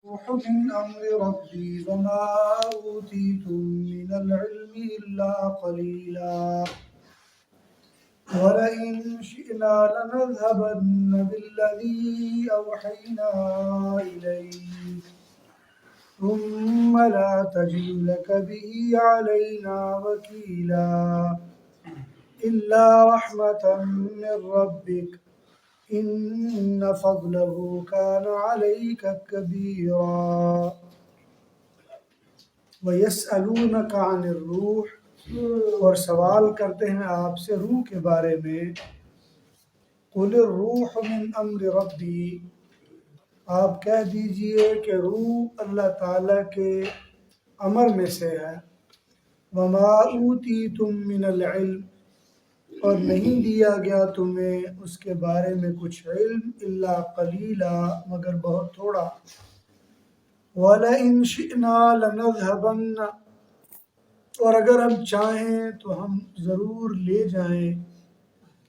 روح من أمر ربي وما أوتيتم من العلم إلا قليلا ولئن شئنا لنذهبن بالذي أوحينا إليك ثم لا تجد لك به علينا وكيلا إلا رحمة من ربك إن فضله كان عليك كبيرا وَيَسْأَلُونَكَ عَنِ الروح، اور سوال کرتے ہیں آپ سے روح کے بارے میں۔ قُلِ الروح من امر ربی، آپ کہہ دیجئے کہ روح اللہ تعالیٰ کے امر میں سے ہے۔ وَمَا أُوتِيتُم مِّنَ الْعِلْمِ، اور نہیں دیا گیا تمہیں اس کے بارے میں کچھ علم، الا قلیلا، مگر بہت تھوڑا۔ وَلَئِن شِئْنَا لَنَذْهَبَنَّ، اور اگر ہم چاہیں تو ہم ضرور لے جائیں،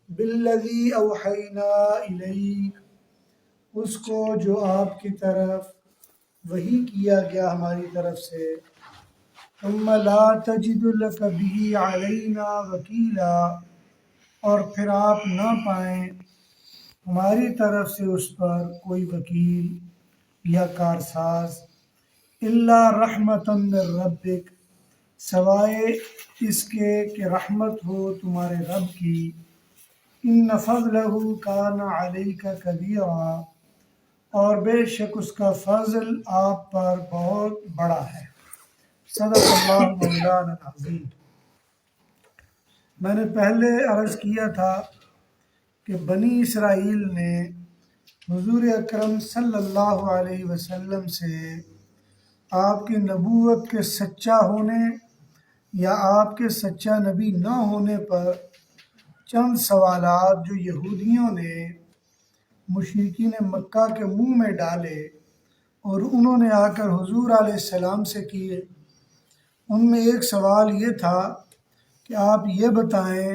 بِالَّذِي أَوْحَيْنَا إِلَيْكَ، اس کو جو آپ کی طرف وحی کیا گیا ہماری طرف سے۔ ثُمَّ لَا تَجِدُ لَكَ بِهِ عَلَيْنَا وَكِيلًا، اور پھر آپ نہ پائیں ہماری طرف سے اس پر کوئی وکیل یا کارساز، الا رحمۃ من ربک، سوائے اس کے کہ رحمت ہو تمہارے رب کی۔ ان فضلہ کان علیک کبیرا، اور بے شک اس کا فضل آپ پر بہت بڑا ہے۔ صدق اللہ مولانا العظیم۔ میں نے پہلے عرض کیا تھا کہ بنی اسرائیل نے حضور اکرم صلی اللہ علیہ وسلم سے آپ کی نبوت کے سچا ہونے یا آپ کے سچا نبی نہ ہونے پر چند سوالات جو یہودیوں نے مشرکین مکہ کے منہ میں ڈالے اور انہوں نے آ کر حضور علیہ السلام سے کیے، ان میں ایک سوال یہ تھا کہ آپ یہ بتائیں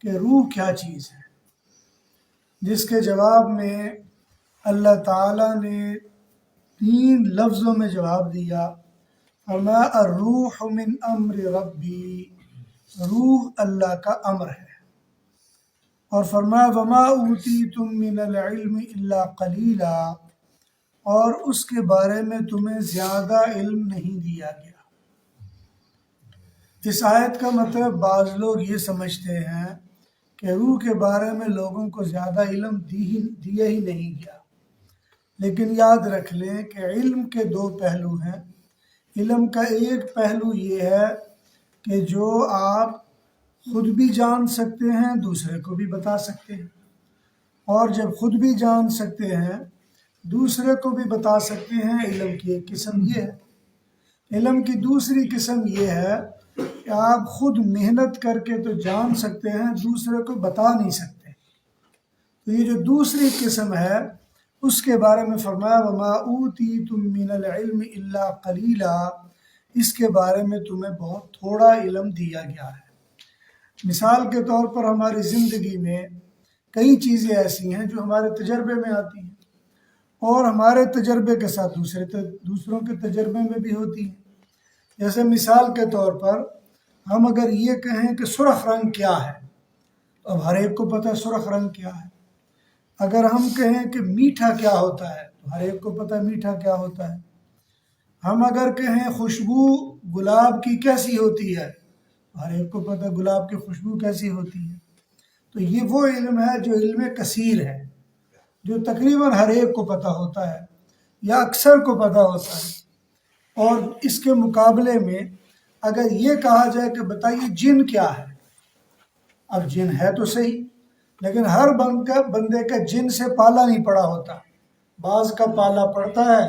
کہ روح کیا چیز ہے، جس کے جواب میں اللہ تعالیٰ نے 3 لفظوں میں جواب دیا۔ فرمایا الروح من امر ربی، روح اللہ کا امر ہے، اور فرمایا وما اوتیتم من العلم الا قلیلا، اور اس کے بارے میں تمہیں زیادہ علم نہیں دیا گیا۔ اس آیت کا مطلب بعض لوگ یہ سمجھتے ہیں کہ روح کے بارے میں لوگوں کو زیادہ علم دیا ہی نہیں گیا، لیکن یاد رکھ لیں کہ علم کے 2 پہلو ہیں۔ علم کا ایک پہلو یہ ہے کہ جو آپ خود بھی جان سکتے ہیں دوسرے کو بھی بتا سکتے ہیں، اور جب خود بھی جان سکتے ہیں دوسرے کو بھی بتا سکتے ہیں، علم کی ایک قسم یہ ہے۔ علم کی دوسری قسم یہ ہے کہ آپ خود محنت کر کے تو جان سکتے ہیں، دوسرے کو بتا نہیں سکتے۔ تو یہ جو دوسری قسم ہے اس کے بارے میں فرمایا وَمَا أُوتِيتُم مِّنَ الْعِلْمِ إِلَّا قَلِيلًا، اس کے بارے میں تمہیں بہت تھوڑا علم دیا گیا ہے۔ مثال کے طور پر ہماری زندگی میں کئی چیزیں ایسی ہیں جو ہمارے تجربے میں آتی ہیں، اور ہمارے تجربے کے ساتھ دوسروں کے تجربے میں بھی ہوتی ہیں۔ جیسے مثال کے طور پر ہم اگر یہ کہیں کہ سرخ رنگ کیا ہے، تو اب ہر ایک کو پتہ ہے سرخ رنگ کیا ہے۔ اگر ہم کہیں کہ میٹھا کیا ہوتا ہے تو ہر ایک کو پتہ ہے میٹھا کیا ہوتا ہے۔ ہم اگر کہیں خوشبو گلاب کی کیسی ہوتی ہے تو ہر ایک کو پتہ ہے گلاب کی خوشبو کیسی ہوتی ہے۔ تو یہ وہ علم ہے جو علم کثیر ہے، جو تقریباً ہر ایک کو پتہ ہوتا ہے یا اکثر کو پتہ ہوتا ہے۔ اور اس کے مقابلے میں اگر یہ کہا جائے کہ بتائیے جن کیا ہے، اب جن ہے تو صحیح، لیکن ہر بندے کا جن سے پالا نہیں پڑا ہوتا، بعض کا پالا پڑتا ہے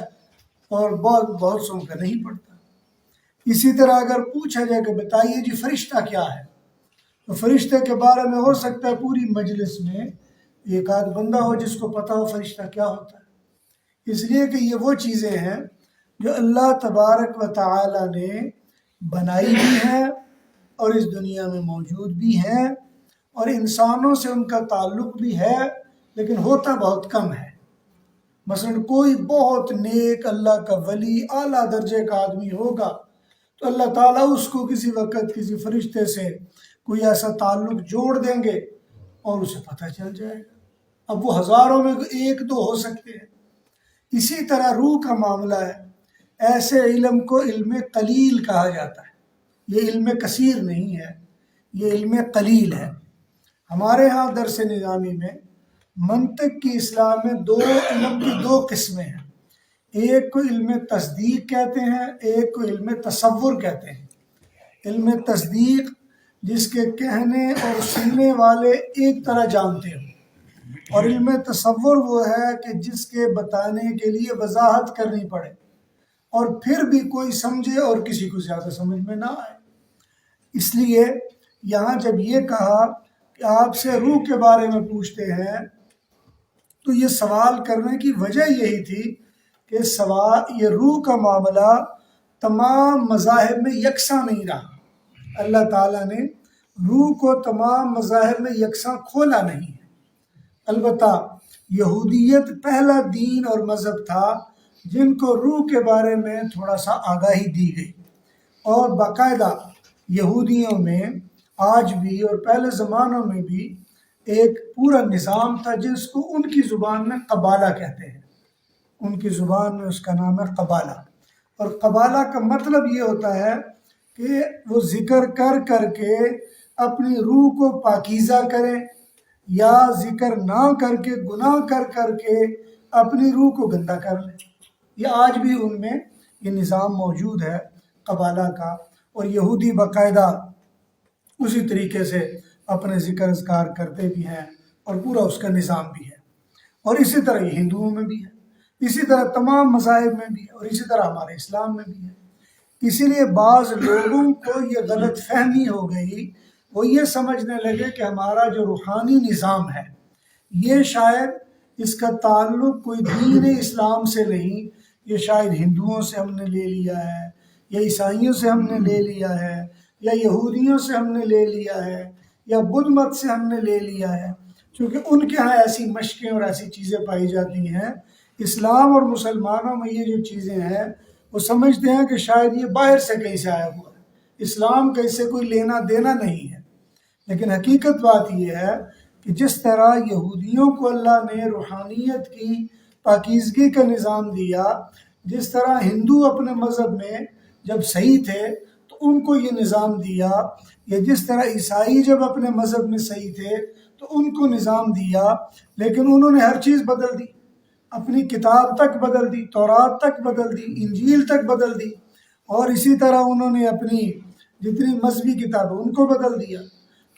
اور بہت سو کا نہیں پڑتا۔ اسی طرح اگر پوچھا جائے کہ بتائیے جی فرشتہ کیا ہے، تو فرشتے کے بارے میں ہو سکتا ہے پوری مجلس میں ایک آدھ بندہ ہو جس کو پتہ ہو فرشتہ کیا ہوتا ہے۔ اس لیے کہ یہ وہ چیزیں ہیں جو اللہ تبارک و تعالی نے بنائی بھی ہیں اور اس دنیا میں موجود بھی ہیں، اور انسانوں سے ان کا تعلق بھی ہے، لیکن ہوتا بہت کم ہے۔ مثلا کوئی بہت نیک اللہ کا ولی اعلیٰ درجے کا آدمی ہوگا تو اللہ تعالیٰ اس کو کسی وقت کسی فرشتے سے کوئی ایسا تعلق جوڑ دیں گے اور اسے پتہ چل جائے گا. اب وہ ہزاروں میں ایک دو ہو سکتے ہیں. اسی طرح روح کا معاملہ ہے. ایسے علم کو علم قلیل کہا جاتا ہے. یہ علم کثیر نہیں ہے، یہ علم قلیل ہے. ہمارے ہاں درس نظامی میں منطق کی اصلاح میں علم کی دو قسمیں ہیں. ایک کو علم تصدیق کہتے ہیں، ایک کو علم تصور کہتے ہیں. علم تصدیق جس کے کہنے اور سننے والے ایک طرح جانتے ہوں، اور علم تصور وہ ہے کہ جس کے بتانے کے لیے وضاحت کرنی پڑے اور پھر بھی کوئی سمجھے اور کسی کو زیادہ سمجھ میں نہ آئے. اس لیے یہاں جب یہ کہا کہ آپ سے روح کے بارے میں پوچھتے ہیں تو یہ سوال کرنے کی وجہ یہی تھی کہ یہ روح کا معاملہ تمام مذاہب میں یکساں نہیں رہا. اللہ تعالیٰ نے روح کو تمام مذاہب میں یکساں کھولا نہیں ہے. البتہ یہودیت پہلا دین اور مذہب تھا جن کو روح کے بارے میں تھوڑا سا آگاہی دی گئی، اور باقاعدہ یہودیوں میں آج بھی اور پہلے زمانوں میں بھی ایک پورا نظام تھا جس کو ان کی زبان میں قبالہ کہتے ہیں. ان کی زبان میں اس کا نام ہے قبالہ. اور قبالہ کا مطلب یہ ہوتا ہے کہ وہ ذکر کر کر کے اپنی روح کو پاکیزہ کریں، یا ذکر نہ کر کے گناہ کر کر کے اپنی روح کو گندا کر لیں. یہ آج بھی ان میں یہ نظام موجود ہے قبالہ کا، اور یہودی باقاعدہ اسی طریقے سے اپنے ذکر اذکار کرتے بھی ہیں اور پورا اس کا نظام بھی ہے. اور اسی طرح یہ ہندوؤں میں بھی ہے، اسی طرح تمام مذاہب میں بھی ہے، اور اسی طرح ہمارے اسلام میں بھی ہے. اسی لیے بعض لوگوں کو یہ غلط فہمی ہو گئی، وہ یہ سمجھنے لگے کہ ہمارا جو روحانی نظام ہے یہ شاید اس کا تعلق کوئی دین اسلام سے نہیں، یہ شاید ہندوؤں سے ہم نے لے لیا ہے، یا عیسائیوں سے ہم نے لے لیا ہے، یا یہودیوں سے ہم نے لے لیا ہے، یا بدھ مت سے ہم نے لے لیا ہے. چونکہ ان کے ہاں ایسی مشقیں اور ایسی چیزیں پائی جاتی ہیں. اسلام اور مسلمانوں میں یہ جو چیزیں ہیں وہ سمجھتے ہیں کہ شاید یہ باہر سے کہیں سے آیا ہوا ہے، اسلام کا اس سے کوئی لینا دینا نہیں ہے. لیکن حقیقت بات یہ ہے کہ جس طرح یہودیوں کو اللہ نے روحانیت کی پاکیزگی کا نظام دیا، جس طرح ہندو اپنے مذہب میں جب صحیح تھے تو ان کو یہ نظام دیا، یا جس طرح عیسائی جب اپنے مذہب میں صحیح تھے تو ان کو نظام دیا، لیکن انہوں نے ہر چیز بدل دی. اپنی کتاب تک بدل دی، تورات تک بدل دی، انجیل تک بدل دی، اور اسی طرح انہوں نے اپنی جتنی مذہبی کتابیں ان کو بدل دیا.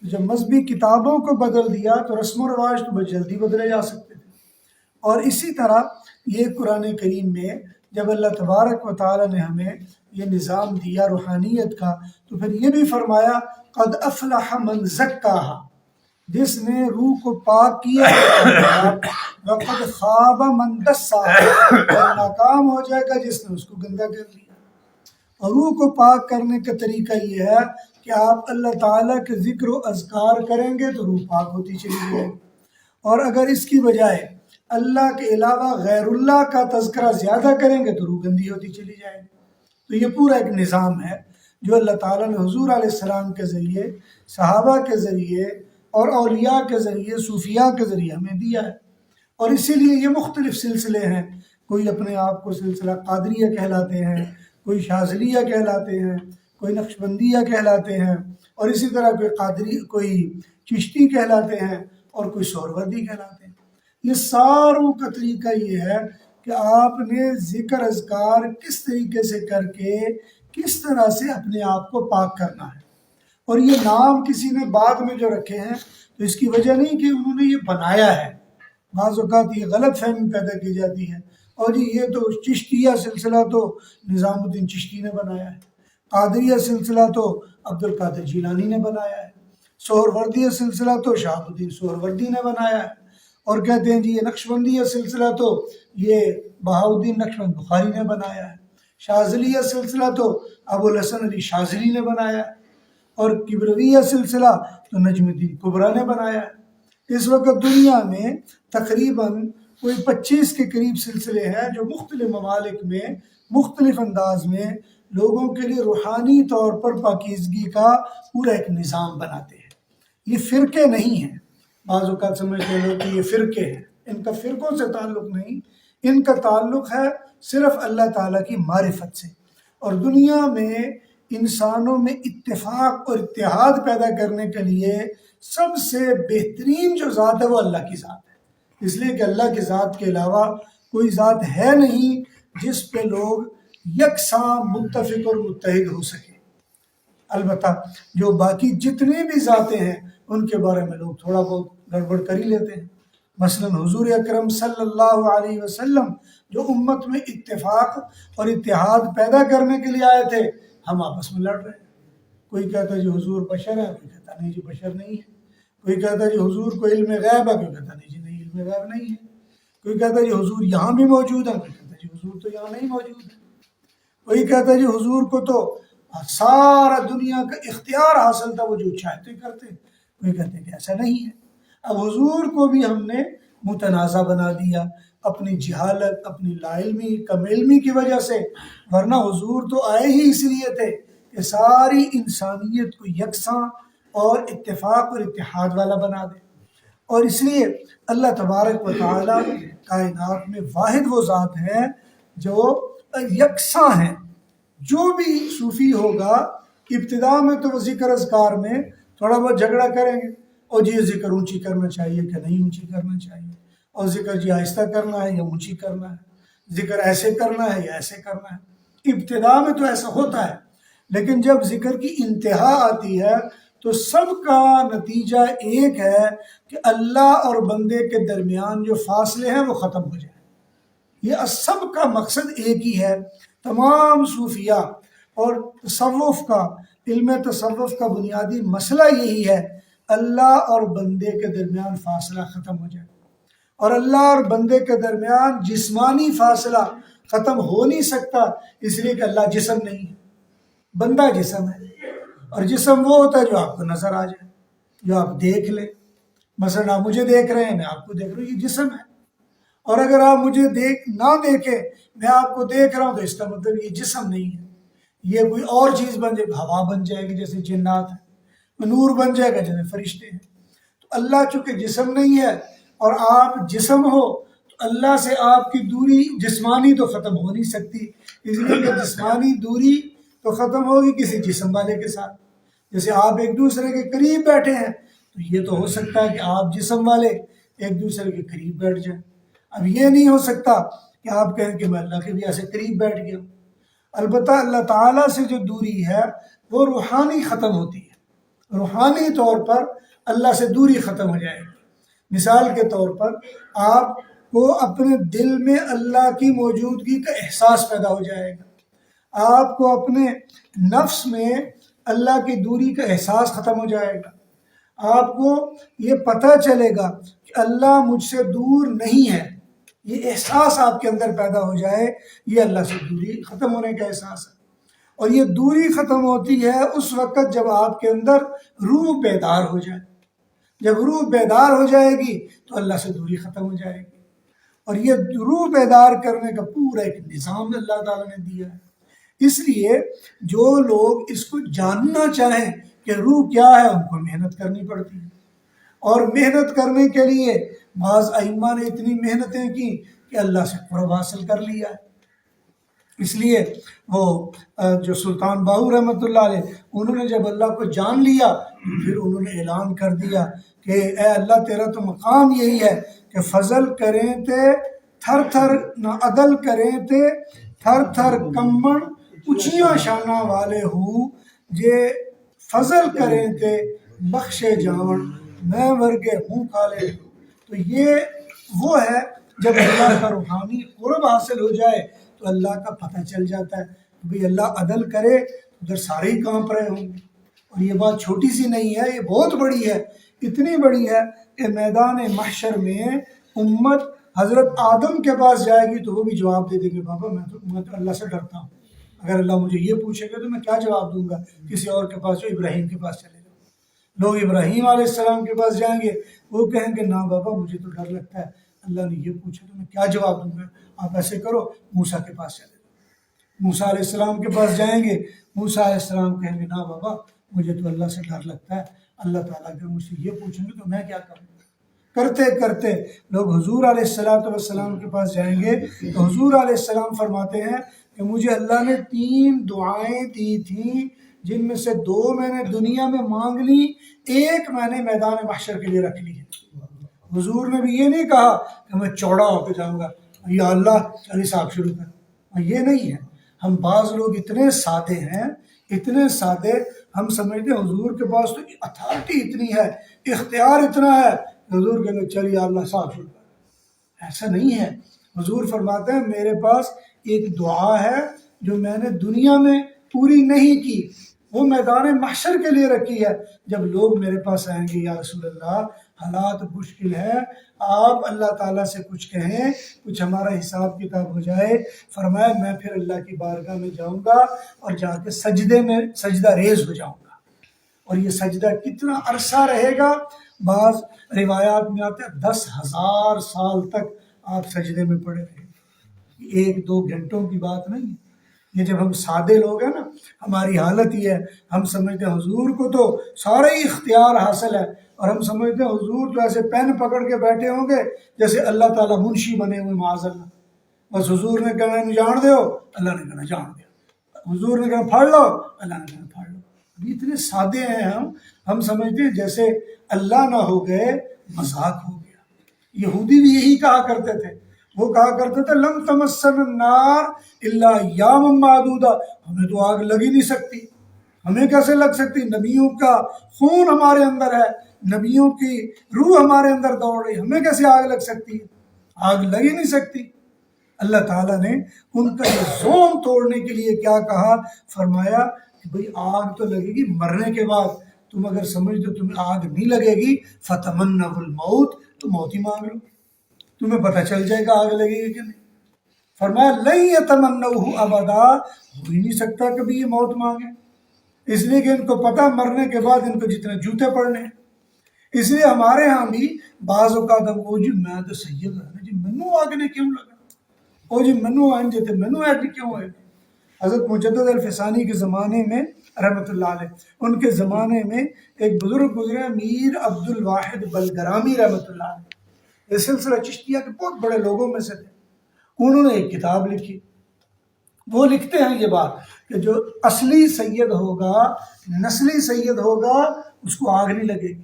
جب مذہبی کتابوں کو بدل دیا تو رسم و رواج تو بہت جلدی بدلے جا سکتے تھے. اور اسی طرح یہ قرآن کریم میں جب اللہ تبارک و تعالی نے ہمیں یہ نظام دیا روحانیت کا، تو پھر یہ بھی فرمایا قد افلح من زکاہا، جس نے روح کو پاک کیا وقد خواب من دساہا، اور ناکام ہو جائے گا جس نے اس کو گندا کر لیا. اور روح کو پاک کرنے کا طریقہ یہ ہے کہ آپ اللہ تعالیٰ کے ذکر و اذکار کریں گے تو روح پاک ہوتی چلی جائے گی، اور اگر اس کی بجائے اللہ کے علاوہ غیر اللہ کا تذکرہ زیادہ کریں گے تو روح گندی ہوتی چلی جائے گی. تو یہ پورا ایک نظام ہے جو اللہ تعالیٰ نے حضور علیہ السلام کے ذریعے، صحابہ کے ذریعے اور اولیاء کے ذریعے، صوفیاء کے ذریعے ہمیں دیا ہے. اور اسی لیے یہ مختلف سلسلے ہیں. کوئی اپنے آپ کو سلسلہ قادریہ کہلاتے ہیں، کوئی شاذلیہ کہلاتے ہیں، کوئی نقشبندیہ کہلاتے ہیں، اور اسی طرح کوئی چشتی کہلاتے ہیں، اور کوئی سہروردی کہلاتے ہیں. یہ ساروں کا طریقہ یہ ہے کہ آپ نے ذکر اذکار کس طریقے سے کر کے کس طرح سے اپنے آپ کو پاک کرنا ہے. اور یہ نام کسی نے بعد میں جو رکھے ہیں تو اس کی وجہ نہیں کہ انہوں نے یہ بنایا ہے. بعض اوقات یہ غلط فہمی پیدا کی جاتی ہے، اور جی یہ تو چشتیہ سلسلہ تو نظام الدین چشتی نے بنایا ہے، قادریہ سلسلہ تو عبد القادر جیلانی نے بنایا ہے، سہروردیہ سلسلہ تو شہاب الدین سہروردی نے بنایا ہے، اور کہتے ہیں جی یہ نقشبندیہ سلسلہ تو یہ بہاؤالدین نقشبند بخاری نے بنایا ہے، شاذلیہ سلسلہ تو ابو الحسن علی شاذلی نے بنایا ہے، اور کبرویہ سلسلہ تو نجم الدین کبریٰ نے بنایا ہے. اس وقت دنیا میں تقریباً کوئی 25 کے قریب سلسلے ہیں جو مختلف ممالک میں مختلف انداز میں لوگوں کے لیے روحانی طور پر پاکیزگی کا پورا ایک نظام بناتے ہیں۔ یہ فرقے نہیں ہیں، بعض اوقات سمجھتے لوگ کہ یہ فرقے ہیں، ان کا فرقوں سے تعلق نہیں، ان کا تعلق ہے صرف اللہ تعالیٰ کی معرفت سے۔ اور دنیا میں انسانوں میں اتفاق اور اتحاد پیدا کرنے کے لیے سب سے بہترین جو ذات ہے وہ اللہ کی ذات ہے، اس لیے کہ اللہ کی ذات کے علاوہ کوئی ذات ہے نہیں جس پہ لوگ یکساں متفق اور متحد ہو سکے۔ البتہ جو باقی جتنی بھی ذاتیں ہیں ان کے بارے میں لوگ تھوڑا بہت گڑبڑ کر ہی لیتے ہیں۔ مثلا حضور اکرم صلی اللہ علیہ وسلم جو امت میں اتفاق اور اتحاد پیدا کرنے کے لیے آئے تھے، ہم آپس میں لڑ رہے ہیں۔ کوئی کہتا ہے جی حضور بشر ہے، کوئی کہتا نہیں جی بشر نہیں ہے، کوئی کہتا ہے جی حضور کو علم غیب ہے، کوئی کہتا نہیں جی نہیں علم غیب نہیں ہے، کوئی کہتا ہے جی حضور یہاں بھی موجود ہے، کوئی کہتا ہے جی حضور تو یہاں نہیں موجود ہے، کوئی کہتا ہے جی حضور کو تو سارا دنیا کا اختیار حاصل تھا، وہ جو چاہتے کرتے، کوئی کہتے کہ ایسا نہیں ہے۔ اب حضور کو بھی ہم نے متنازع بنا دیا اپنی جہالت، اپنی لا علمی، کم علمی کی وجہ سے، ورنہ حضور تو آئے ہی اس لیے تھے کہ ساری انسانیت کو یکساں اور اتفاق اور اتحاد والا بنا دے۔ اور اس لیے اللہ تبارک و تعالی کائنات میں واحد وہ ذات ہے جو یکساں ہے۔ جو بھی صوفی ہوگا ابتدا میں تو وہ ذکر اذکار میں تھوڑا بہت جھگڑا کریں گے، اور جی ذکر اونچی کرنا چاہیے کہ نہیں اونچی کرنا چاہیے، اور ذکر جی آہستہ کرنا ہے یا اونچی کرنا ہے، ذکر ایسے کرنا ہے یا ایسے کرنا ہے۔ ابتدا میں تو ایسا ہوتا ہے، لیکن جب ذکر کی انتہا آتی ہے تو سب کا نتیجہ ایک ہے کہ اللہ اور بندے کے درمیان جو فاصلے ہیں وہ ختم ہو جائیں۔ یہ سب کا مقصد ایک ہی ہے۔ تمام صوفیہ اور تصوف کا، علم تصوف کا بنیادی مسئلہ یہی ہے، اللہ اور بندے کے درمیان فاصلہ ختم ہو جائے۔ اور اللہ اور بندے کے درمیان جسمانی فاصلہ ختم ہو نہیں سکتا، اس لیے کہ اللہ جسم نہیں ہے، بندہ جسم ہے، اور جسم وہ ہوتا ہے جو آپ کو نظر آ جائے، جو آپ دیکھ لیں۔ مثلا آپ مجھے دیکھ رہے ہیں، میں آپ کو دیکھ رہا ہوں، یہ جسم ہے۔ اور اگر آپ مجھے نہ دیکھیں، میں آپ کو دیکھ رہا ہوں، تو اس کا مطلب یہ جسم نہیں ہے، یہ کوئی اور چیز بن جائے گی، ہوا بن جائے گی جیسے جنات ہیں، نور بن جائے گا جیسے فرشتے ہیں۔ تو اللہ چونکہ جسم نہیں ہے اور آپ جسم ہو، تو اللہ سے آپ کی دوری جسمانی تو ختم ہو نہیں سکتی، اس لیے کہ جسمانی دوری تو ختم ہوگی کسی جسم والے کے ساتھ۔ جیسے آپ ایک دوسرے کے قریب بیٹھے ہیں تو یہ تو ہو سکتا ہے کہ آپ جسم والے ایک دوسرے کے قریب بیٹھ جائیں۔ اب یہ نہیں ہو سکتا کہ آپ کہیں کہ میں اللہ کے بھی ایسے قریب بیٹھ گیا۔ البتہ اللہ تعالیٰ سے جو دوری ہے وہ روحانی ختم ہوتی ہے، روحانی طور پر اللہ سے دوری ختم ہو جائے گی۔ مثال کے طور پر آپ کو اپنے دل میں اللہ کی موجودگی کا احساس پیدا ہو جائے گا، آپ کو اپنے نفس میں اللہ کی دوری کا احساس ختم ہو جائے گا، آپ کو یہ پتہ چلے گا کہ اللہ مجھ سے دور نہیں ہے، یہ احساس آپ کے اندر پیدا ہو جائے، یہ اللہ سے دوری ختم ہونے کا احساس ہے۔ اور یہ دوری ختم ہوتی ہے اس وقت جب آپ کے اندر روح بیدار ہو جائے۔ جب روح بیدار ہو جائے گی تو اللہ سے دوری ختم ہو جائے گی۔ اور یہ روح بیدار کرنے کا پورا ایک نظام اللہ تعالیٰ نے دیا ہے۔ اس لیے جو لوگ اس کو جاننا چاہیں کہ روح کیا ہے، ان کو محنت کرنی پڑتی ہے، اور محنت کرنے کے لیے بعض ائمہ نے اتنی محنتیں کی کہ اللہ سے قرب حاصل کر لیا ہے۔ اس لیے وہ جو سلطان باہو رحمۃ اللہ علیہ، انہوں نے جب اللہ کو جان لیا پھر انہوں نے اعلان کر دیا کہ اے اللہ تیرا تو مقام یہی ہے کہ فضل کریں تے تھر تھر نہ عدل کریں تے تھر تھر کمن اچھیاں شانہ والے ہوں، جے فضل کریں تے بخشے جاون میں ورگے ہوں کالے۔ تو یہ وہ ہے جب اللہ کا روحانی قرب حاصل ہو جائے تو اللہ کا پتہ چل جاتا ہے کہ بھئی اللہ عدل کرے ادھر سارے ہی کانپ رہے ہوں گے۔ اور یہ بات چھوٹی سی نہیں ہے، یہ بہت بڑی ہے، اتنی بڑی ہے کہ میدان محشر میں امت حضرت آدم کے پاس جائے گی تو وہ بھی جواب دے دے گے، بابا میں تو اللہ سے ڈرتا ہوں، اگر اللہ مجھے یہ پوچھے گا تو میں کیا جواب دوں گا کسی اور کے پاس جو ابراہیم کے پاس چلے گا۔ لوگ ابراہیم علیہ السلام کے پاس جائیں گے، وہ کہیں گے نا بابا مجھے تو ڈر لگتا ہے اللہ نے یہ پوچھا تو میں کیا جواب دوں گا؟ آپ ایسے کرو، موسیٰ کے پاس چلے جاؤ۔ موسیٰ علیہ السلام کے پاس جائیں گے، موسیٰ علیہ السلام کہیں گے نا بابا مجھے تو اللہ سے ڈر لگتا ہے، اللہ تعالیٰ اگر مجھ سے یہ پوچھیں گے تو میں کیا کروں گا؟ کرتے کرتے لوگ حضور علیہ السلام کے پاس جائیں گے تو حضور علیہ السلام فرماتے ہیں کہ مجھے اللہ نے 3 دعائیں دی تھیں، جن میں سے 2 میں نے دنیا میں مانگ لی، 1 میں نے میدان محشر کے لیے رکھ لی ہے۔ حضور نے بھی یہ نہیں کہا کہ میں چوڑا ہو کے جاؤں گا یا اللہ چلی صاحب شروع کر، یہ نہیں ہے۔ ہم بعض لوگ اتنے سادے ہیں، اتنے سادے، ہم سمجھتے ہیں حضور کے پاس تو اتھارٹی اتنی ہے، اختیار اتنا ہے، حضور کہتے ہیں چلیے اللہ صاحب شروع کر۔ ایسا نہیں ہے۔ حضور فرماتے ہیں میرے پاس ایک دعا ہے جو میں نے دنیا میں پوری نہیں کی، وہ میدان محشر کے لیے رکھی ہے۔ جب لوگ میرے پاس آئیں گے یا رسول اللہ حالات مشکل ہے، آپ اللہ تعالیٰ سے کچھ کہیں، کچھ ہمارا حساب کتاب ہو جائے، فرمایا میں پھر اللہ کی بارگاہ میں جاؤں گا اور جا کے سجدے میں سجدہ ریز ہو جاؤں گا۔ اور یہ سجدہ کتنا عرصہ رہے گا؟ بعض روایات میں آتے ہیں 10,000 سال تک آپ سجدے میں پڑے رہے، 1-2 گھنٹوں کی بات نہیں ہے۔ یہ جب ہم سادے لوگ ہیں نا، ہماری حالت یہ ہے، ہم سمجھتے ہیں حضور کو تو سارے ہی اختیار حاصل ہے، اور ہم سمجھتے ہیں حضور تو ایسے پین پکڑ کے بیٹھے ہوں گے جیسے اللہ تعالیٰ منشی بنے ہوئے، معاذ اللہ۔ بس حضور نے کہنا ہے جان دو، اللہ نے کہنا جان دو، حضور نے کہنا پھاڑ لو، اللہ نے کہنا پھاڑ لو۔ ابھی اتنے سادے ہیں ہم سمجھتے ہیں جیسے اللہ نہ ہو گئے مذاق ہو گیا۔ یہودی بھی یہی کہا کرتے تھے، وہ کہا کرتے تھے لم تمسن النار الا ایاما معدودہ، ہمیں تو آگ لگ ہی نہیں سکتی، ہمیں کیسے لگ سکتی؟ نبیوں کا خون ہمارے اندر ہے، نبیوں کی روح ہمارے اندر دوڑ رہی، ہمیں کیسے آگ لگ سکتی ہے؟ آگ لگ ہی نہیں سکتی۔ اللہ تعالیٰ نے ان کا یہ زوم توڑنے کے لیے کیا کہا؟ فرمایا کہ بھئی آگ تو لگے گی مرنے کے بعد، تم اگر سمجھ دو تمہیں آگ نہیں لگے گی فتمنوا الموت، تو موت ہی مانگ لو، تمہیں پتہ چل جائے گا آگ لگے گی کہ نہیں۔ فرمایا لن یتمنوہ ابدا، ہو ہی نہیں سکتا کبھی یہ موت مانگے، اس لیے کہ ان کو پتہ مرنے کے بعد ان کو جتنے جوتے پڑنے ہیں۔ اس لیے ہمارے ہاں بھی بعض اوقات ہم کو جی میں تو سید ہے جی منو آگ نے کیوں لگا، او جی منو آنجے تھے منو ایڈ کیوں ہے۔ حضرت مجدد الفسانی کے زمانے میں رحمۃ اللہ علیہ، ان کے زمانے میں ایک بزرگ گزرے میر عبد الواحد بلگرامی رحمۃ اللہ علیہ، یہ سلسلہ چشتیہ کے بہت بڑے لوگوں میں سے تھے۔ انہوں نے ایک کتاب لکھی، وہ لکھتے ہیں یہ بات کہ جو اصلی سید ہوگا، نسلی سید ہوگا، اس کو آگ نہیں لگے گی۔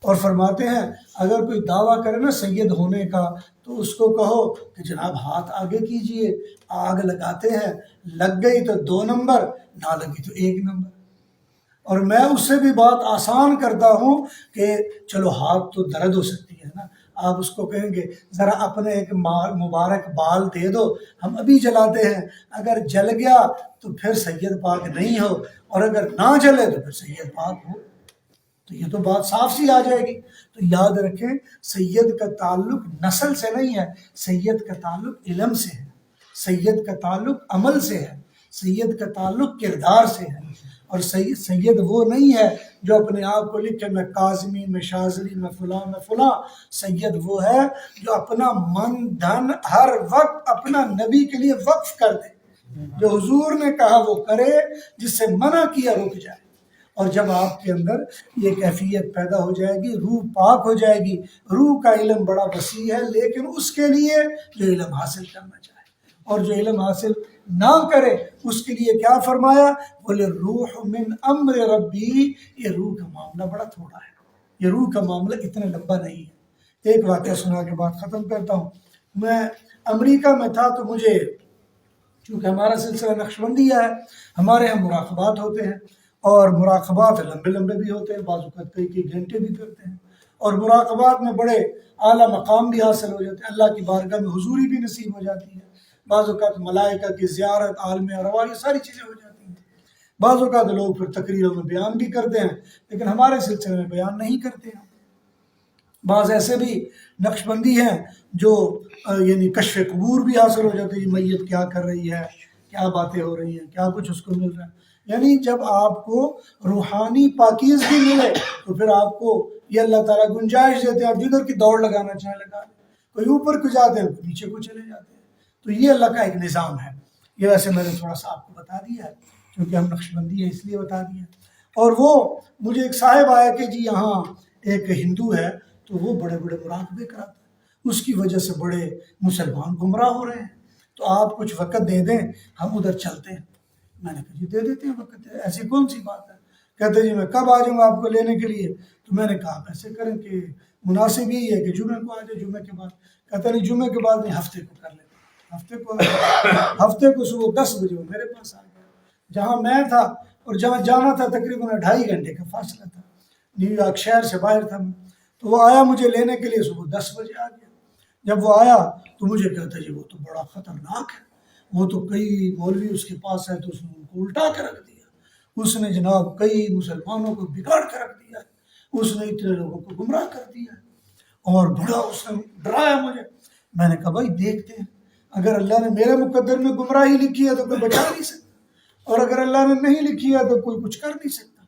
اور فرماتے ہیں اگر کوئی دعویٰ کرے نا سید ہونے کا تو اس کو کہو کہ جناب ہاتھ آگے کیجئے، آگ لگاتے ہیں، لگ گئی تو 2 نمبر، نہ لگی تو 1 نمبر۔ اور میں اس سے بھی بات آسان کرتا ہوں کہ چلو ہاتھ تو درد ہو سکتی ہے نا، آپ اس کو کہیں گے ذرا اپنے ایک مبارک بال دے دو، ہم ابھی جلاتے ہیں، اگر جل گیا تو پھر سید پاک نہیں ہو، اور اگر نہ جلے تو پھر سید پاک ہو، تو یہ تو بات صاف سی آ جائے گی۔ تو یاد رکھیں سید کا تعلق نسل سے نہیں ہے، سید کا تعلق علم سے ہے، سید کا تعلق عمل سے ہے، سید کا تعلق کردار سے ہے۔ اور سید وہ نہیں ہے جو اپنے آپ کو لکھے میں کاظمی، میں شاذلی، میں فلاں میں فلاں۔ سید وہ ہے جو اپنا من دھن ہر وقت اپنا نبی کے لیے وقف کر دے، جو حضور نے کہا وہ کرے، جس سے منع کیا رک جائے۔ اور جب آپ کے اندر یہ کیفیت پیدا ہو جائے گی، روح پاک ہو جائے گی، روح کا علم بڑا وسیع ہے، لیکن اس کے لیے جو علم حاصل کرنا چاہے، اور جو علم حاصل نہ کرے اس کے لیے کیا فرمایا؟ بولے روح من امر ربی، یہ روح کا معاملہ بڑا تھوڑا ہے، یہ روح کا معاملہ اتنا لمبا نہیں ہے۔ ایک واقعہ سنا کے بعد ختم کرتا ہوں۔ میں امریکہ میں تھا تو مجھے، چونکہ ہمارا سلسلہ نقشبندیہ ہے، ہمارے یہاں مراقبات ہوتے ہیں، اور مراقبات لمبے لمبے بھی ہوتے ہیں، بعض اوقات کئی گھنٹے بھی کرتے ہیں، اور مراقبات میں بڑے اعلیٰ مقام بھی حاصل ہو جاتے ہیں، اللہ کی بارگاہ میں حضوری بھی نصیب ہو جاتی ہے، بعض اوقات ملائکہ کی زیارت، عالم ارواح، یہ ساری چیزیں ہو جاتی ہیں۔ بعض اوقات لوگ پھر تقریروں میں بیان بھی کرتے ہیں، لیکن ہمارے سلسلے میں بیان نہیں کرتے ہیں۔ بعض ایسے بھی نقشبندی ہیں جو یعنی کشف قبور بھی حاصل ہو جاتے ہیں، یہ میت کیا کر رہی ہے، کیا باتیں ہو رہی ہیں، کیا کچھ اس کو مل رہا ہے۔ یعنی جب آپ کو روحانی پاکیزگی ملے تو پھر آپ کو یہ اللہ تعالیٰ گنجائش دیتے ہیں، آپ جدھر کی دوڑ لگانا چاہیں لگا لیں۔ کوئی اوپر کو جاتے ہیں کوئی نیچے کو چلے جاتے ہیں. تو یہ اللہ کا ایک نظام ہے. یہ ویسے میں نے تھوڑا سا آپ کو بتا دیا ہے کیونکہ ہم نقشبندی ہیں اس لیے بتا دیا. اور وہ مجھے ایک صاحب آیا کہ جی یہاں ایک ہندو ہے تو وہ بڑے بڑے مراقبے کراتا ہے، اس کی وجہ سے بڑے مسلمان گمراہ ہو رہے ہیں، تو آپ کچھ وقت دے دیں ہم ادھر چلتے ہیں. میں نے کہا جی دے دیتے ہیں وقت، ایسی کون سی بات ہے. کہتے جی میں کب آ جاؤں گا آپ کو لینے کے لیے. تو میں نے کہا آپ ایسے کریں کہ مناسب یہی ہے کہ جمعے کو آ جائے، جمعے کے بعد. کہتے نہیں جمعے کے بعد نہیں، ہفتے کو کر لیتے. ہفتے کو صبح 10 بجے وہ میرے پاس آ گیا. جہاں میں تھا اور جہاں جانا تھا تقریباً 2.5 گھنٹے کا فاصلہ تھا، نیو یارک شہر سے باہر تھا میں. تو وہ آیا مجھے لینے کے لیے، صبح 10 بجے آ گیا. جب وہ آیا تو مجھے کہتا جی وہ تو بڑا خطرناک ہے، وہ تو کئی مولوی اس کے پاس ہے تو اس نے ان کو الٹا کے رکھ دیا، اس نے جناب کئی مسلمانوں کو بگاڑ کے رکھ دیا، اس نے اتنے لوگوں کو گمراہ کر دیا اور بڑا اس نے ڈرایا مجھے. میں نے کہا بھائی دیکھتے ہیں، اگر اللہ نے میرے مقدر میں گمراہی لکھی ہے تو کوئی بچا نہیں سکتا، اور اگر اللہ نے نہیں لکھی ہے تو کوئی کچھ کر نہیں سکتا.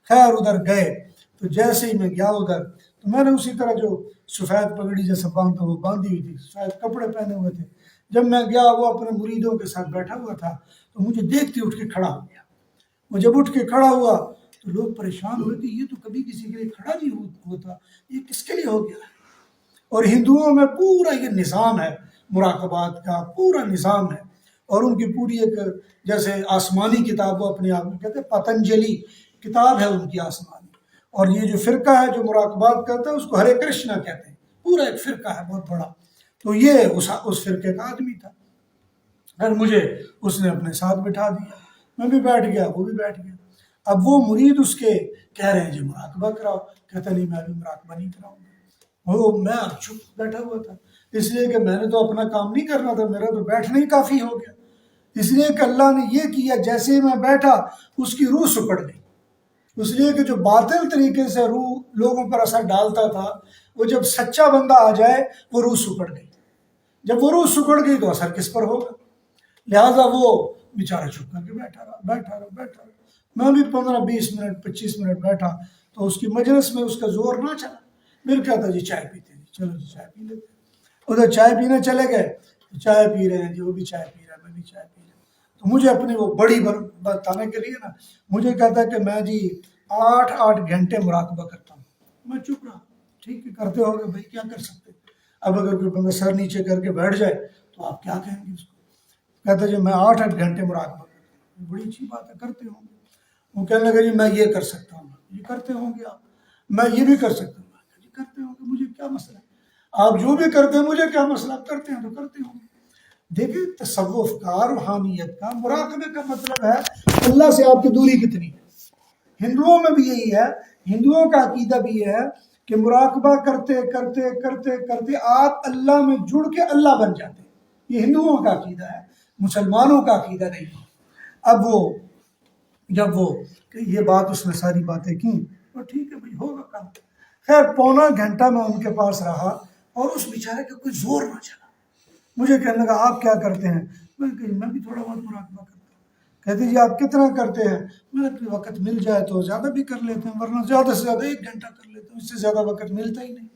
خیر ادھر گئے تو جیسے ہی میں گیا ادھر تو میں نے اسی طرح جو سفید پگڑی جیسا باندھتا وہ باندھی ہوئی تھی، سفید کپڑے پہنے ہوئے تھے. جب میں گیا وہ اپنے مریدوں کے ساتھ بیٹھا ہوا تھا تو مجھے دیکھتے اٹھ کے کھڑا ہو گیا. وہ جب اٹھ کے کھڑا ہوا تو لوگ پریشان ہوئے کہ یہ تو کبھی کسی کے لیے کھڑا نہیں ہوتا، یہ کس کے لیے ہو گیا ہے. اور ہندوؤں میں پورا یہ نظام ہے، مراقبات کا پورا نظام ہے، اور ان کی پوری ایک جیسے آسمانی کتاب وہ اپنے آپ میں کہتے ہیں پتنجلی کتاب ہے ان کی آسمانی. اور یہ جو فرقہ ہے جو مراقبات کرتا ہے اس کو ہرے کرشنا کہتے ہیں، پورا ایک فرقہ ہے بہت بڑا. تو یہ اس فرقے کا آدمی تھا. پھر مجھے اس نے اپنے ساتھ بٹھا دیا، میں بھی بیٹھ گیا وہ بھی بیٹھ گیا. اب وہ مرید اس کے کہہ رہے ہیں جی مراقبہ کراؤ، کہتا نہیں میں ابھی مراقبہ نہیں کراؤں گا. وہ میں چپ بیٹھا ہوا تھا اس لیے کہ میں نے تو اپنا کام نہیں کرنا تھا، میرا تو بیٹھنا ہی کافی ہو گیا. اس لیے کہ اللہ نے یہ کیا جیسے ہی میں بیٹھا اس کی روح سکڑ گئی. اس لیے کہ جو باطل طریقے سے روح لوگوں پر اثر ڈالتا تھا وہ جب سچا بندہ آ جائے وہ روح سکڑ گئی. جب وہ روح سکڑ گئی تو اثر کس پر ہوگا. لہٰذا وہ بیچارہ چھپ کر کے بیٹھا رہا. میں بھی 15-20 منٹ 25 منٹ بیٹھا تو اس کی مجلس میں اس کا زور نہ چلا. پھر کہتا جی چائے پیتے ہیں، چلو جی چائے پی لیتے. ادھر چائے پینے چلے گئے، چائے پی رہے ہیں جی، وہ بھی چائے پی رہا ہے میں بھی چائے پی رہا ہوں. تو مجھے اپنی وہ بڑی بتانے کے لیے نا مجھے کہتا ہے کہ میں جی 8 گھنٹے مراقبہ کرتا ہوں. میں چپ رہا. ٹھیک ہے کرتے ہو گے بھائی، کیا کر سکتے. اب اگر کوئی بندہ سر نیچے کر کے بیٹھ جائے تو آپ کیا کہیں گے اس کو. کہتا جی میں 8 گھنٹے مراقبہ کرتا ہوں. بڑی اچھی بات ہے، کرتے ہوں گے. وہ کہنے لگا جی میں یہ کر سکتا ہوں. یہ کرتے ہوں گے آپ. میں یہ بھی کر سکتا ہوں. جی کرتے ہوں گے، مجھے کیا مسئلہ ہے. آپ جو بھی کرتے ہیں مجھے کیا مسئلہ، آپ کرتے ہیں تو کرتے ہوں گے. دیکھیں تصوف کا، روحانیت کا، مراقبے کا مطلب ہے اللہ سے آپ کی دوری کتنی ہے. ہندوؤں میں بھی یہی ہے، ہندوؤں کا عقیدہ بھی یہ ہے کہ مراقبہ کرتے کرتے کرتے کرتے آپ اللہ میں جڑ کے اللہ بن جاتے ہیں. یہ ہندوؤں کا عقیدہ ہے، مسلمانوں کا عقیدہ نہیں. اب وہ جب وہ یہ بات اس نے ساری باتیں کی تو ٹھیک ہے بھائی ہوگا کام. خیر 1.25 گھنٹہ میں ان کے پاس رہا اور اس بیچارے کا کوئی زور نہ چلا. مجھے کہنے لگا آپ کیا کرتے ہیں. میں بھی تھوڑا بہت مراقبہ کرتا ہوں. کہتے جی آپ کتنا کرتے ہیں. میں نے وقت مل جائے تو زیادہ بھی کر لیتے ہیں، ورنہ زیادہ سے زیادہ 1 گھنٹہ کر لیتے ہیں، اس سے زیادہ وقت ملتا ہی نہیں.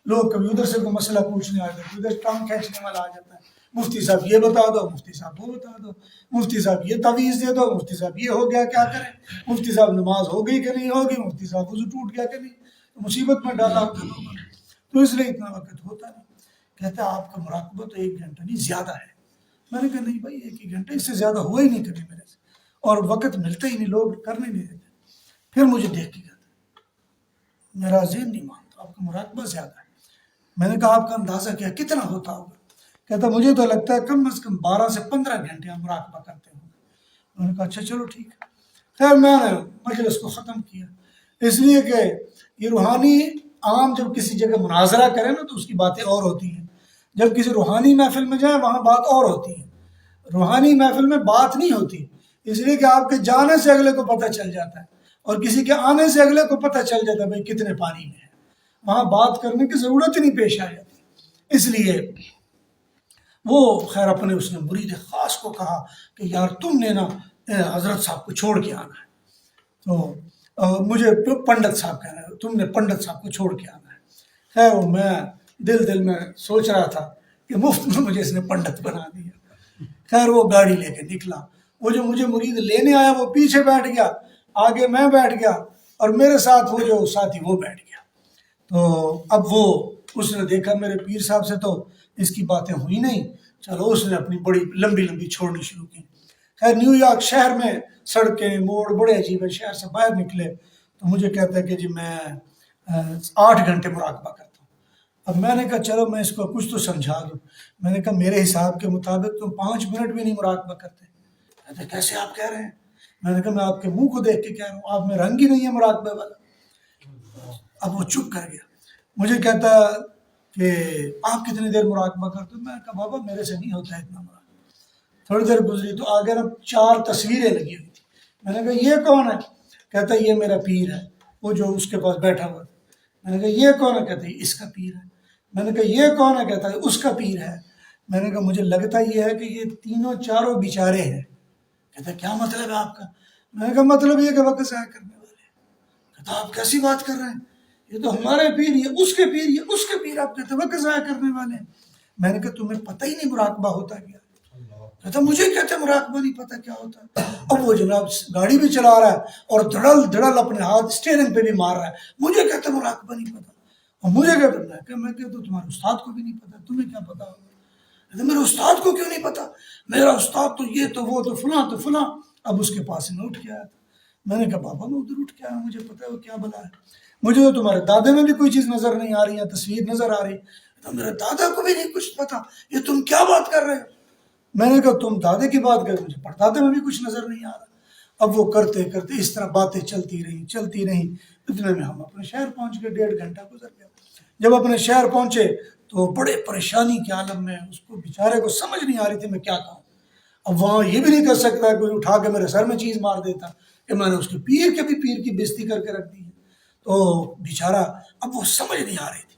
لوگ کبھی ادھر سے کوئی مسئلہ پوچھنے آ جاتے، ادھر ٹانگ کھینچنے والا آ جاتا ہے. مفتی صاحب یہ بتا دو، مفتی صاحب وہ بتا دو، مفتی صاحب یہ تعویذ دے دو، مفتی صاحب یہ ہو گیا کیا کریں، مفتی صاحب نماز ہو گئی کہ نہیں ہوگی، مفتی صاحب وضو ٹوٹ گیا کہ نہیں. مصیبت میں ڈالا ہوتا لوگوں نے، تو اس لیے اتنا وقت ہوتا نہیں. کہتا آپ کا مراقبہ تو 1 گھنٹہ نہیں زیادہ ہے. میں نے کہا نہیں بھائی 1 گھنٹہ، اس سے زیادہ ہوا ہی نہیں کبھی میرے سے، اور وقت ملتا ہی نہیں، لوگ کرنے نہیں دیتے. پھر مجھے دیکھ کے کہتا میرا ذہن نہیں مانتا، آپ کا مراقبہ زیادہ ہے. میں نے کہا آپ کا اندازہ کیا کتنا ہوتا ہوگا. کہتا مجھے تو لگتا ہے کم از کم 12 سے 15 گھنٹے ہم مراقبہ کرتے ہوں. میں نے کہا اچھا چلو ٹھیک ہے. خیر میں نے مجلس کو ختم کیا، اس لیے کہ یہ روحانی عام جب کسی جگہ مناظرہ کرے نا تو اس کی باتیں اور ہوتی ہیں. جب کسی روحانی محفل میں جائیں وہاں بات اور ہوتی ہے. روحانی محفل میں بات نہیں ہوتی، اس لیے کہ آپ کے جانے سے اگلے کو پتہ چل جاتا ہے، اور کسی کے آنے سے اگلے کو پتہ چل جاتا ہے بھائی کتنے پانی میں ہے. وہاں بات کرنے کی ضرورت ہی نہیں پیش آ جاتی. اس لیے وہ خیر اپنے اس نے مرید خاص کو کہا کہ یار تم نے نا حضرت صاحب کو چھوڑ کے آنا ہے. تو مجھے پنڈت صاحب کہہ رہے تم نے پنڈت صاحب کو چھوڑ کے آنا ہے. خیر میں دل میں سوچ رہا تھا کہ مفت میں مجھے اس نے پنڈت بنا دیا۔ خیر وہ گاڑی لے کے نکلا، وہ جو مجھے مرید لینے آیا وہ پیچھے بیٹھ گیا، آگے میں بیٹھ گیا، اور میرے ساتھ وہ جو ساتھی وہ بیٹھ گیا۔ تو اب وہ اس نے دیکھا میرے پیر صاحب سے تو اس کی باتیں ہوئی نہیں، چلو اس نے اپنی بڑی لمبی چھوڑنی شروع کی۔ خیر نیو یارک شہر میں سڑکیں موڑ بڑے عجیب ہیں، شہر سے باہر نکلے تو مجھے کہتا ہے کہ جی میں 8 گھنٹے مراقبہ کرتا ہوں۔ اب میں نے کہا چلو میں اس کو کچھ تو سمجھا دوں۔ میں نے کہا میرے حساب کے مطابق تم 5 منٹ بھی نہیں مراقبہ کرتے۔ کہتے کیسے آپ کہہ رہے ہیں؟ میں نے کہا میں آپ کے منہ کو دیکھ کے کہہ رہا ہوں، آپ میں رنگ ہی نہیں ہے مراقبہ والا۔ اب وہ چپ کر گیا، مجھے کہتا کہ آپ کتنی دیر مراقبہ کرتے ہو؟ میں نے کہا بابا میرے سے نہیں ہوتا ہے اتنا مراقبہ۔ تھوڑی دیر گزری تو آگے نا 4 تصویریں لگی ہوئی تھی۔ میں نے کہا یہ کون ہے؟ کہتا یہ میرا پیر ہے، وہ جو اس کے پاس بیٹھا ہوا تھا۔ میں نے کہا یہ کون ہے؟ کہتا اس کا پیر ہے۔ میں نے کہا یہ کون ہے؟ کہتا ہے اس کا پیر ہے۔ میں نے کہا مجھے لگتا یہ ہے کہ یہ تینوں چاروں بیچارے ہیں۔ کہتا کیا مطلب ہے آپ کا؟ میں نے کہا مطلب یہ کہ وقت ضائع کرنے والے ہیں۔ کہتا آپ کیسی بات کر رہے ہیں؟ یہ تو ہمارے پیر، یہ اس کے پیر، یہ اس کے پیر، آپ کہتے وقت ضائع کرنے والے ہیں۔ میں نے کہا تمہیں پتہ ہی نہیں مراقبہ ہوتا کیا؟ کہتا مجھے کہتے مراقبہ نہیں پتہ کیا ہوتا ہے۔ اب وہ جناب گاڑی بھی چلا رہا ہے اور دھڑل اپنے ہاتھ اسٹیئرنگ پہ بھی مار رہا ہے، مجھے کہتے مراقبہ نہیں پتہ۔ اور مجھے کیا پتہ ہے؟ میں کہتا تمہارے استاد کو بھی نہیں پتہ، تمہیں کیا پتہ ہوگا؟ کہتے میرے استاد کو کیوں نہیں پتہ؟ میرا استاد تو یہ تو وہ تو فلاں تو فلاں۔ اب اس کے پاس میں اٹھ کے آیا تھا۔ میں نے کہا بابا میں ادھر اٹھ کے آیا، مجھے پتہ ہے وہ کیا بلا ہے، مجھے تو تمہارے دادے میں بھی کوئی چیز نظر نہیں آ رہی ہے، تصویر نظر آ رہی، تو میرے دادا کو بھی نہیں کچھ پتہ، یہ تم کیا بات کر رہے ہو؟ میں نے کہا تم دادے کی بات کر، مجھے پردادے میں بھی کچھ نظر نہیں آ رہا۔ اب وہ کرتے کرتے اس طرح باتیں چلتی رہیں، اتنے میں ہم اپنے شہر پہنچ گئے، 1.5 گھنٹہ گزر گیا۔ جب اپنے شہر پہنچے تو بڑے پریشانی کے عالم میں، اس کو بیچارے کو سمجھ نہیں آ رہی تھی میں کیا کہوں۔ اب وہاں یہ بھی نہیں کر سکتا کوئی اٹھا کے میرے سر میں چیز مار دیتا کہ میں نے اس کے پیر کی بےزتی کر کے رکھ دی ہے۔ تو بیچارہ اب وہ سمجھ نہیں آ رہی تھی۔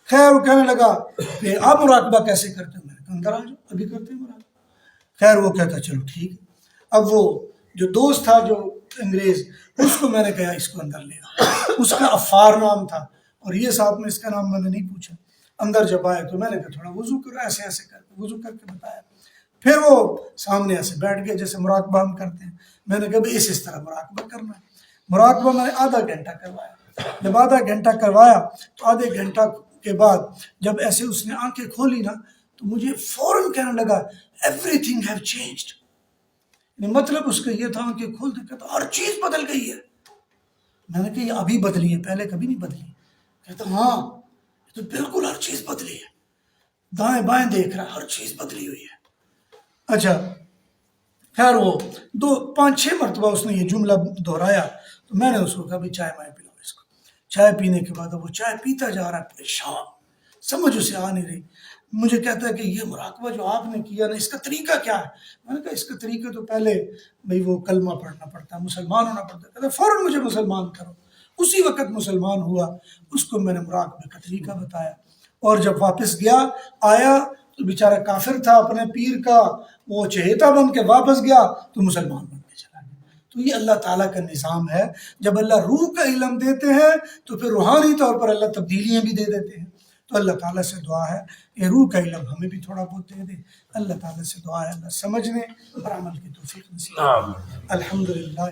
خیر وہ کہنے لگا کہ آپ مراقبہ کیسے کرتے ہیں؟ میں نے کہا اندر آ جاؤ، ابھی کرتے ہیں مراقبہ۔ خیر وہ کہتا چلو ٹھیک ہے۔ اب وہ جو دوست تھا جو انگریز، اس کو میں نے کہا اس کو اندر لے آؤ۔ اس کا عفار نام تھا، اور یہ صاحب میں اس کا نام میں نے نہیں پوچھا۔ اندر جب آئے تو میں نے کہا تھوڑا وضو کرو، ایسے کر کے وضو کر کے بتایا۔ پھر وہ سامنے ایسے بیٹھ گئے جیسے مراقبہ ہم کرتے ہیں۔ میں نے کہا بھائی اس طرح مراقبہ کرنا ہے۔ مراقبہ میں نے آدھا گھنٹہ کروایا۔ جب آدھا گھنٹہ کروایا تو آدھے گھنٹہ کے بعد جب ایسے اس نے آنکھیں کھولی نا تو مجھے فوراً کہنے لگا ایوری تھنگ ہیو چینجڈ۔ مطلب اس کا یہ تھا کہ کھولتے کہتا ہر چیز بدل گئی ہے۔ میں نے کہا یہ ابھی بدلی ہے، پہلے کبھی نہیں بدلی۔ کہتا ہاں یہ تو بالکل ہر چیز بدلی ہے، دائیں بائیں دیکھ رہا ہر چیز بدلی ہوئی ہے۔ اچھا خیر وہ 5-6 مرتبہ اس نے یہ جملہ دہرایا تو میں نے اس کو کہا چائے وائے پلاؤ اس کو۔ چائے پینے کے بعد وہ چائے پیتا جا رہا ہے، پریشان، سمجھ اسے آ نہیں رہی۔ مجھے کہتا ہے کہ یہ مراقبہ جو آپ نے کیا نا اس کا طریقہ کیا ہے؟ میں نے کہا اس کا طریقہ تو پہلے بھئی وہ کلمہ پڑھنا پڑتا ہے، مسلمان ہونا پڑتا ہے۔ کہتا فوراً مجھے مسلمان کرو۔ اسی وقت مسلمان ہوا، اس کو میں نے مراقبے کا طریقہ بتایا، اور جب واپس آیا تو بیچارہ کافر تھا، اپنے پیر کا وہ چہیتا بن کے واپس گیا تو مسلمان بن کے چلا گیا۔ تو یہ اللہ تعالیٰ کا نظام ہے، جب اللہ روح کا علم دیتے ہیں تو پھر روحانی طور پر اللہ تبدیلیاں بھی دے دیتے ہیں۔ تو اللہ تعالیٰ سے دعا ہے کہ روح کا علم ہمیں بھی تھوڑا بہت دے دے۔ اللہ تعالیٰ سے دعا ہے اللہ سمجھنے اور عمل کی توفیق نصیب۔ الحمدللہ۔